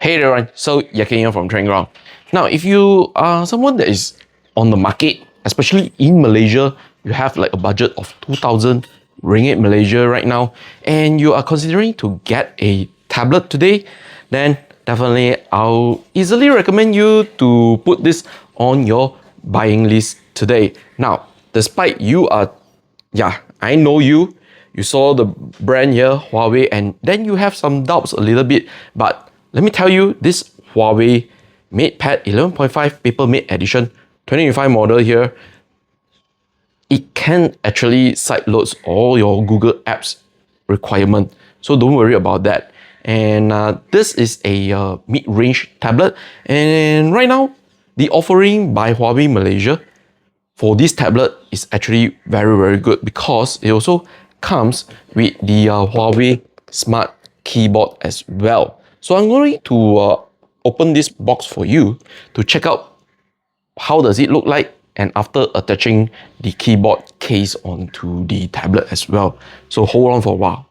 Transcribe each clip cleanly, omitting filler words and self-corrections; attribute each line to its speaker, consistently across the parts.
Speaker 1: Hey everyone, so Yakin here from Trend Ground. Now, if you are someone that is on the market, especially in Malaysia, you have like a budget of 2,000 ringgit Malaysia right now, and you are considering to get a tablet today, then definitely I'll easily recommend you to put this on your buying list today. Now, despite you are, I know you saw the brand here, Huawei, and then you have some doubts a little bit, but let me tell you, this Huawei MatePad 11.5 PaperMatte Edition 2025 model here, it can actually sideload all your Google Apps requirement. So don't worry about that. And this is a mid-range tablet. And right now, the offering by Huawei Malaysia for this tablet is actually very, very good because it also comes with the Huawei Smart Keyboard as well. So I'm going to open this box for you to check out how does it look like, and after attaching the keyboard case onto the tablet as well. So hold on for a while.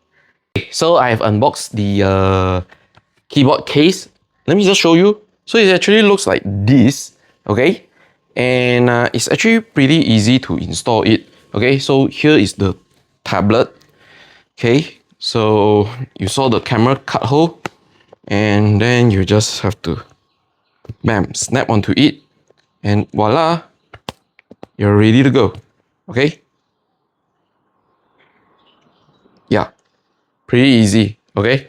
Speaker 1: So I have unboxed the keyboard case. Let me just show you. So it actually looks like this, okay? And it's actually pretty easy to install it. Okay, so here is the tablet. Okay, so you saw the camera cut hole, and then you just have to snap onto it, and voila, you're ready to go. Okay, yeah, pretty easy. Okay,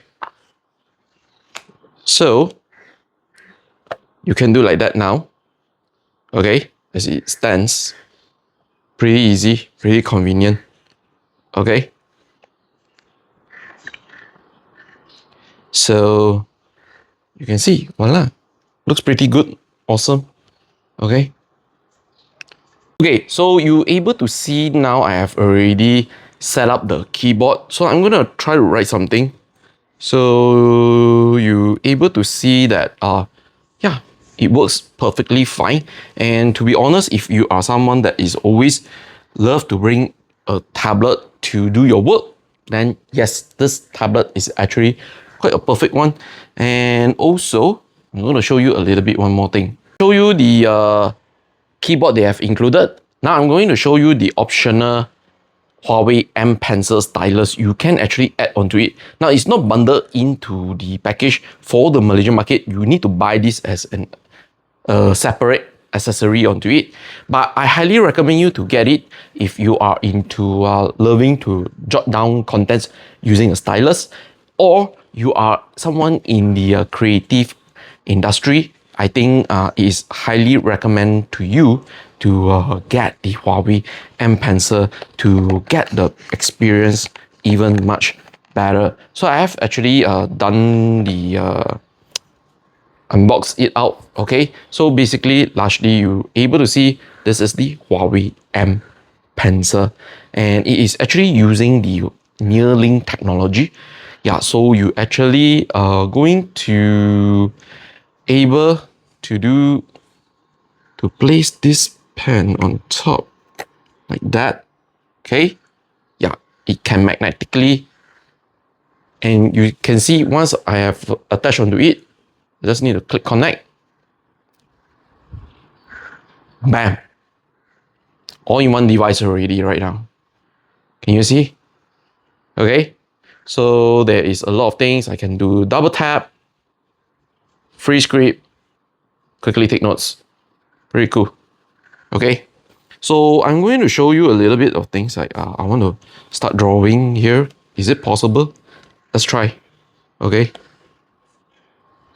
Speaker 1: so you can do like that now. Okay, as it stands, pretty easy, pretty convenient. Okay, so you can see, voila, looks pretty good, awesome. Okay, so you're able to see now I have already set up the keyboard. So I'm gonna try to write something. So you're able to see that yeah, it works perfectly fine. And to be honest, if you are someone that is always love to bring a tablet to do your work, then yes, this tablet is actually quite a perfect one. And also, I'm going to show you a little bit one more thing. Show you the keyboard they have included. Now I'm going to show you the optional Huawei M Pencil stylus you can actually add onto it. Now it's not bundled into the package for the Malaysian market. You need to buy this as an separate accessory onto it. But I highly recommend you to get it if you are into loving to jot down contents using a stylus, or you are someone in the creative industry. I think it is highly recommend to you to get the Huawei M Pencil to get the experience even much better. So I have actually done the unbox it out. Okay, so basically largely you able to see this is the Huawei M Pencil, and it is actually using the Neuralink technology. Yeah, so you actually going to able to place this pen on top like that. Okay, yeah, it can magnetically, and you can see once I have attached onto it, I just need to click connect. Bam, all in one device already right now. Can you see? Okay, so there is a lot of things I can do. Double tap, freeze script, quickly take notes. Very cool. Okay, so I'm going to show you a little bit of things like I want to start drawing here. Is it possible? Let's try. Okay,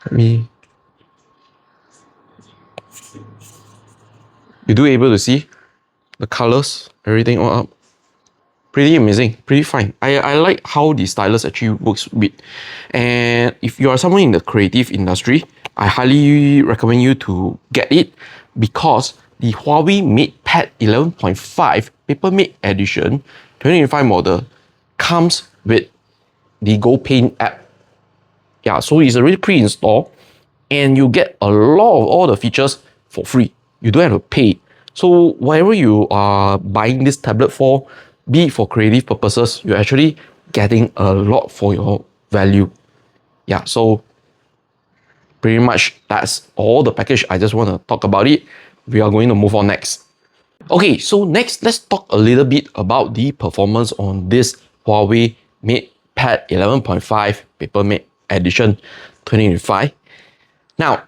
Speaker 1: let me. You do able to see the colors, everything all up. Pretty amazing, pretty fine. I like how the stylus actually works with. And if you are someone in the creative industry, I highly recommend you to get it, because the Huawei MatePad 11.5 PaperMatte Edition 2025 model comes with the Go Paint app. Yeah, so it's already pre-installed, and you get a lot of all the features for free. You don't have to pay. So whatever you are buying this tablet for, be it for creative purposes, you're actually getting a lot for your value. Yeah, so pretty much that's all the package. I just want to talk about it. We are going to move on next. Okay, so next, let's talk a little bit about the performance on this Huawei MatePad 11.5 PaperMatte Edition 2025. Now,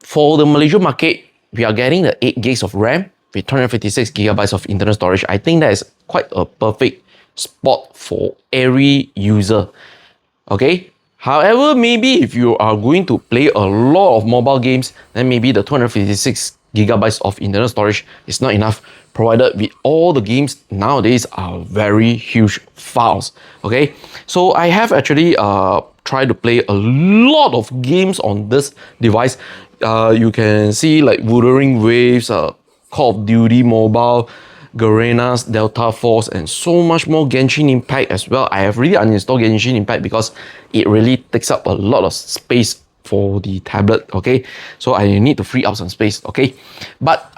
Speaker 1: for the Malaysia market, we are getting the 8 gigs of RAM with 256 gigabytes of internal storage. I think that is quite a perfect spot for every user. Okay. However, maybe if you are going to play a lot of mobile games, then maybe the 256 gigabytes of internal storage is not enough, provided with all the games nowadays are very huge files. Okay, so I have actually tried to play a lot of games on this device. You can see like Wuthering Waves, Call of Duty Mobile, Garena's Delta Force, and so much more. Genshin Impact as well. I have really uninstalled Genshin Impact because it really takes up a lot of space for the tablet. Okay, so I need to free up some space. Okay, but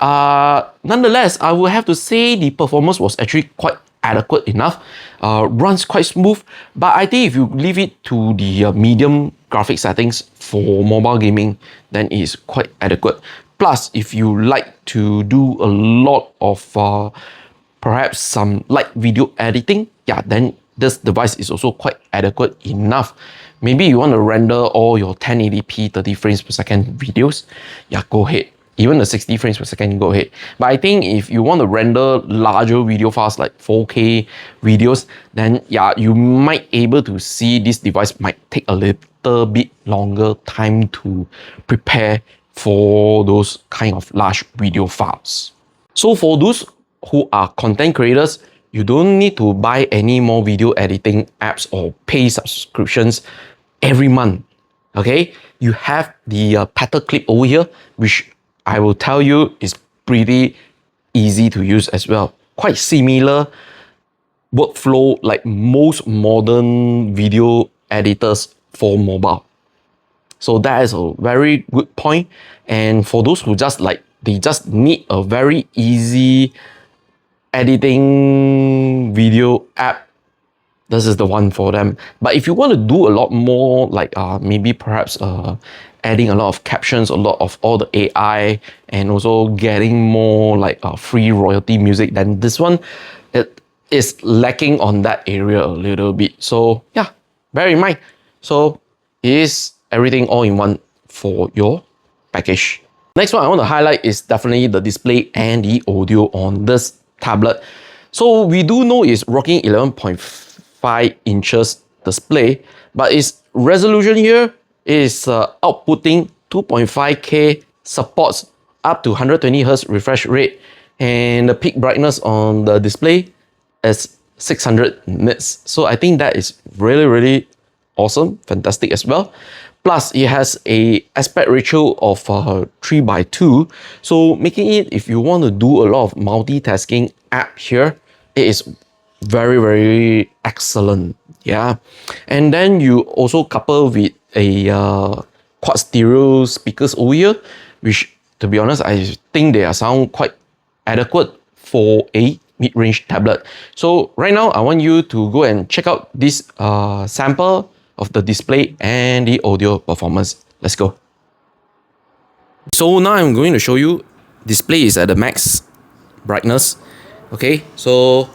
Speaker 1: nonetheless, I will have to say the performance was actually quite adequate enough. Runs quite smooth, but I think if you leave it to the medium graphic settings for mobile gaming, then it is quite adequate. Plus, if you like to do a lot of perhaps some light video editing, yeah, then this device is also quite adequate enough. Maybe you want to render all your 1080p 30 frames per second videos, yeah, go ahead. Even the 60 frames per second, go ahead. But I think if you want to render larger video files like 4K videos, then yeah, you might able to see this device might take a little bit longer time to prepare for those kind of large video files. So for those who are content creators, you don't need to buy any more video editing apps or pay subscriptions every month. Okay, you have the Pattern Clip over here, which I will tell you is pretty easy to use as well. Quite similar workflow like most modern video editors for mobile. So that is a very good point. And for those who just like, they just need a very easy editing video app, this is the one for them. But if you want to do a lot more, like maybe perhaps adding a lot of captions, a lot of all the AI, and also getting more like free royalty music, then this one, it is lacking on that area a little bit. So yeah, bear in mind. So it is everything all in one for your package. Next one I want to highlight is definitely the display and the audio on this tablet. So we do know it's rocking 11.5 inches display, but its resolution here is outputting 2.5K, supports up to 120 Hz refresh rate, and the peak brightness on the display is 600 nits. So I think that is really awesome, fantastic as well. Plus, it has a aspect ratio of 3:2, so making it, if you want to do a lot of multitasking app here, it is very excellent. Yeah, and then you also couple with a quad stereo speakers over here, which to be honest, I think they are sound quite adequate for a mid-range tablet. So right now, I want you to go and check out this sample of the display and the audio performance. Let's go. So now I'm going to show you display is at the max brightness. Okay, so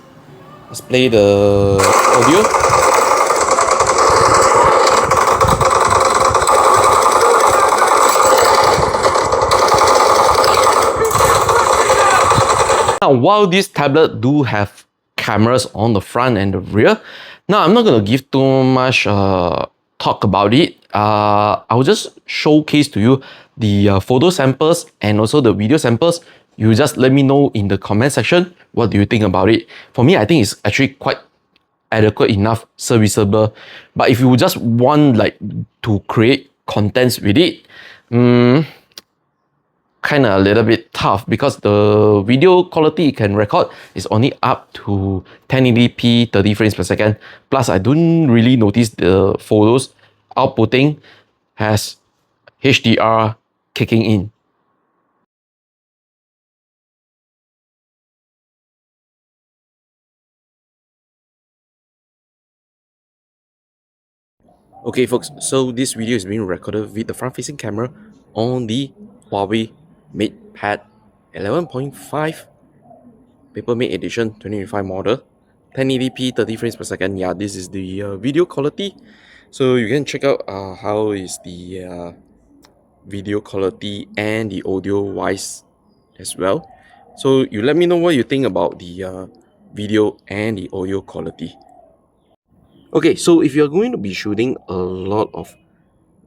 Speaker 1: let's play the audio. Now, while this tablet do have cameras on the front and the rear, now I'm not going to give too much talk about it. I will just showcase to you the photo samples and also the video samples. You just let me know in the comment section what do you think about it. For me, I think it's actually quite adequate enough, serviceable. But if you just want like to create contents with it, kind of a little bit tough because the video quality it can record is only up to 1080p 30 frames per second. Plus, I don't really notice the photos outputting has HDR kicking in. Okay folks, so this video is being recorded with the front-facing camera on the Huawei MatePad 11.5 PaperMatte Edition 2025 model, 1080p 30 frames per second. Yeah, this is the video quality. So you can check out how is the video quality and the audio wise as well. So you let me know what you think about the video and the audio quality. Okay, so if you're going to be shooting a lot of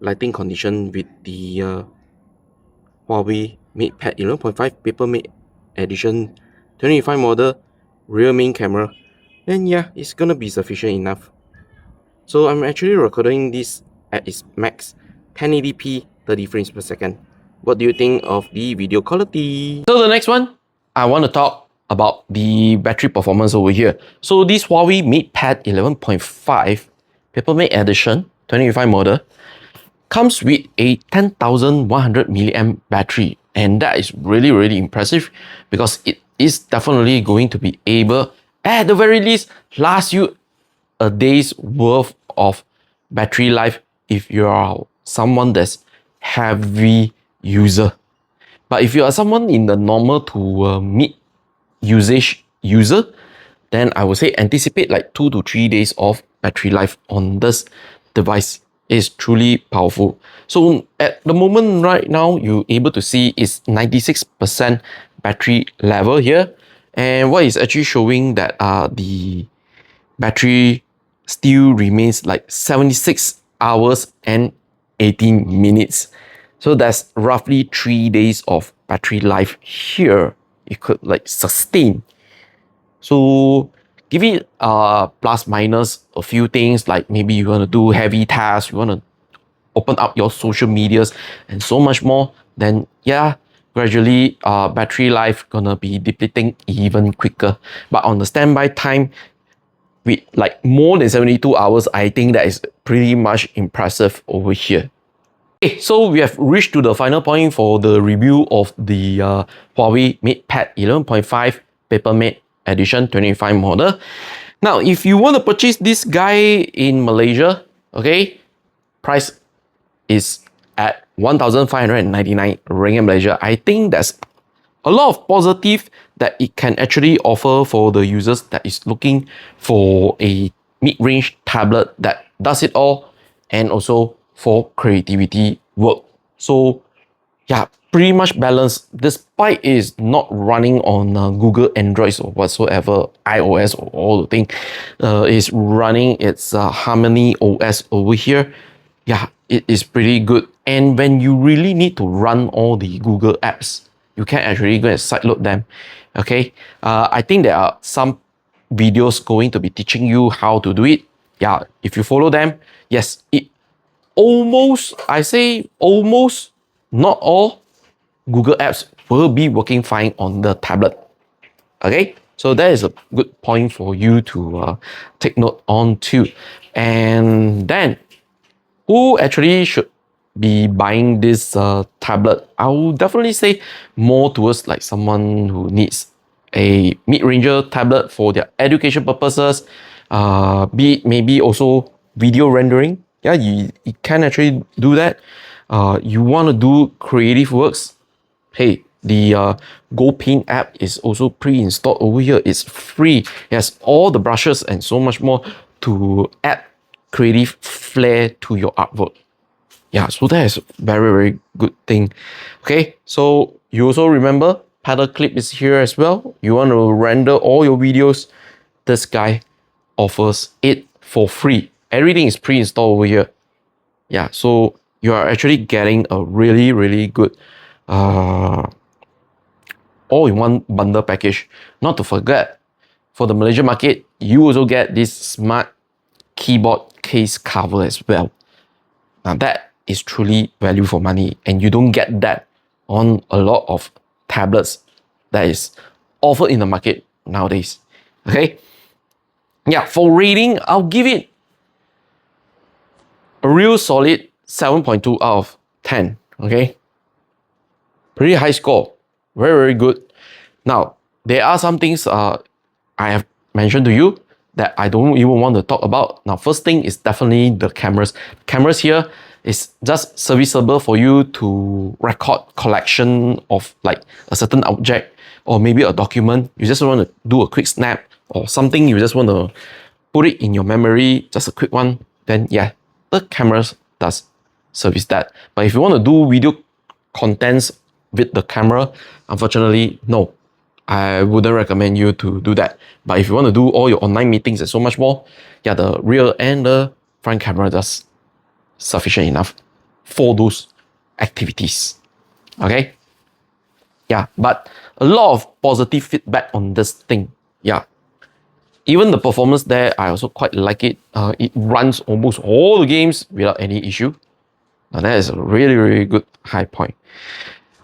Speaker 1: lighting condition with the Huawei MatePad 11.5 PaperMatte Edition 25 model rear main camera, then yeah, it's gonna be sufficient enough. So I'm actually recording this at its max 1080p 30 frames per second. What do you think of the video quality? So the next one, I want to talk about the battery performance over here. So this Huawei MatePad 11.5 PaperMatte Edition 25 model comes with a 10,100 milliamp battery, and that is really impressive because it is definitely going to be able, at the very least, last you a day's worth of battery life if you are someone that's heavy user. But if you are someone in the normal to mid usage user, then I would say anticipate like 2 to 3 days of battery life on this device. Is truly powerful. So at the moment right now, you're able to see is 96% battery level here. And what is actually showing that the battery still remains like 76 hours and 18 minutes. So that's roughly 3 days of battery life here. It could like sustain. So give it plus minus a few things, like maybe you want to do heavy tasks, you want to open up your social medias and so much more, then yeah, gradually battery life gonna be depleting even quicker. But on the standby time with like more than 72 hours, I think that is pretty much impressive over here. Okay, so we have reached to the final point for the review of the Huawei MatePad 11.5 PaperMatte Edition 25 model. Now, if you want to purchase this guy in Malaysia, okay, price is at 1,599 ringgit Malaysia. I think that's a lot of positive that it can actually offer for the users that is looking for a mid-range tablet that does it all, and also for creativity work. So yeah, pretty much balanced despite it's not running on Google Androids or whatsoever, iOS or all the thing. It's running its Harmony OS over here. Yeah, it is pretty good. And when you really need to run all the Google apps, you can actually go and sideload them. Okay, I think there are some videos going to be teaching you how to do it. Yeah, if you follow them, yes, it almost, I say almost, not all Google apps will be working fine on the tablet. Okay, so that is a good point for you to take note on too. And then, who actually should be buying this tablet? I will definitely say more towards like someone who needs a mid-ranger tablet for their education purposes, be it maybe also video rendering. Yeah, you can actually do that. You want to do creative works. Hey, the GoPaint app is also pre-installed over here. It's free. It has all the brushes and so much more to add creative flair to your artwork. Yeah, so that is a very good thing. Okay, so you also remember paddle clip is here as well. You want to render all your videos, this guy offers it for free. Everything is pre-installed over here. Yeah, so you are actually getting a really good all-in-one bundle package. Not to forget, for the Malaysian market, you also get this smart keyboard case cover as well. Now that is truly value for money, and you don't get that on a lot of tablets that is offered in the market nowadays. Okay, yeah, for rating, I'll give it a real solid 7.2 out of 10. Okay, pretty high score, very good. Now there are some things I have mentioned to you. that I don't even want to talk about. Now, first thing is definitely the cameras. Cameras here is just serviceable for you to record collection of like a certain object or maybe a document. You just want to do a quick snap or something. You just want to put it in your memory, just a quick one. Then yeah, the cameras does service that. But if you want to do video contents with the camera, unfortunately, no. I wouldn't recommend you to do that. But if you want to do all your online meetings and so much more, yeah, the rear and the front camera does sufficient enough for those activities. Okay? Yeah, but a lot of positive feedback on this thing. Yeah. Even the performance there, I also quite like it. It runs almost all the games without any issue. Now that is a really, really good high point.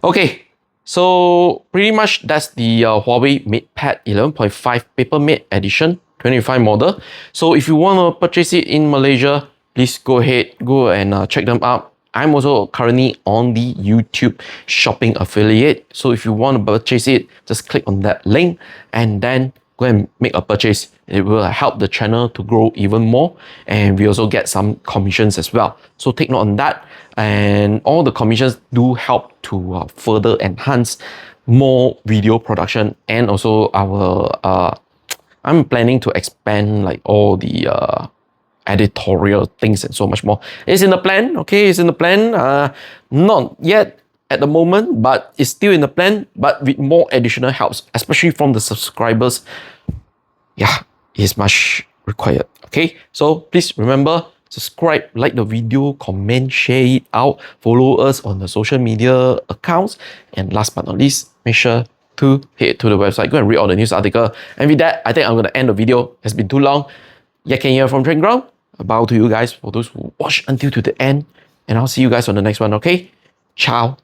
Speaker 1: Okay, so pretty much that's the Huawei MatePad 11.5 PaperMatte Edition 2025 model. So if you want to purchase it in Malaysia, please go ahead, go and check them out. I'm also currently on the YouTube shopping affiliate. So if you want to purchase it, just click on that link and then go and make a purchase. It will help the channel to grow even more, and we also get some commissions as well. So take note on that, and all the commissions do help to further enhance more video production, and also our I'm planning to expand like all the editorial things and so much more. It's in the plan, okay? It's in the plan. Not yet at the moment, but it's still in the plan, but with more additional helps, especially from the subscribers. Yeah, it's much required. Okay, so please remember, subscribe, like the video, comment, share it out, follow us on the social media accounts, and last but not least, make sure to head to the website, go and read all the news article. And with that, I think I'm going to end the video. It's been too long. Yakan here from Training Ground. A bow to you guys for those who watched until to the end, and I'll see you guys on the next one, okay? Ciao.